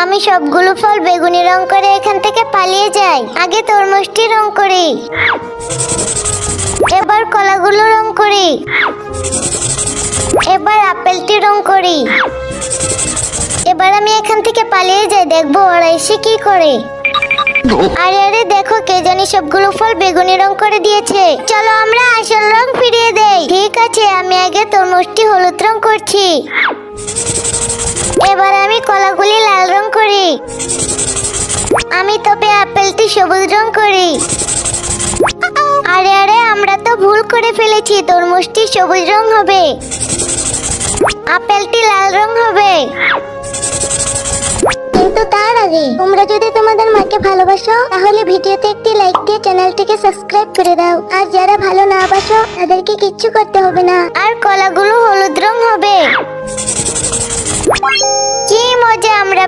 আমি সবগুলো ফল বেগুনি রং করে এখান থেকে পালিয়ে যাই। আগে তরমুজটি রং করি, এবার কলাগুলো রং করি, এবার আপেলটি রং করি। এবার আমি এখান থেকে পালিয়ে যাই, দেখবো ওরা এসে কি করে। আরে আরে দেখো, কে জানি সবগুলো ফল বেগুনি রং করে দিয়েছে। চলো আমরা আসল রং ফিরিয়ে দেই। ঠিক আছে, আমি আগে তরমুজটি হলুদ রং করছি, এবার আমি কলাগুলি লাল রং করি, আমি তবে আপেলটি সবুজ রং করি। আরে আরে, আমরা তো ভুল করে ফেলেছি, তরমুজটি সবুজ রং হবে, আপেলটি লাল রং হবে। কিন্তু তার আগে তোমরা যদি তোমাদের মাকে ভালোবাসো তাহলে ভিডিওতে একটি লাইক দিয়ে চ্যানেলটিকে সাবস্ক্রাইব করে দাও। আর যারা ভালো না বাসো তাদেরকে কিচ্ছু করতে হবে না। আর কলাগুলো হলুদ রং হবে। কি মজা, আমরা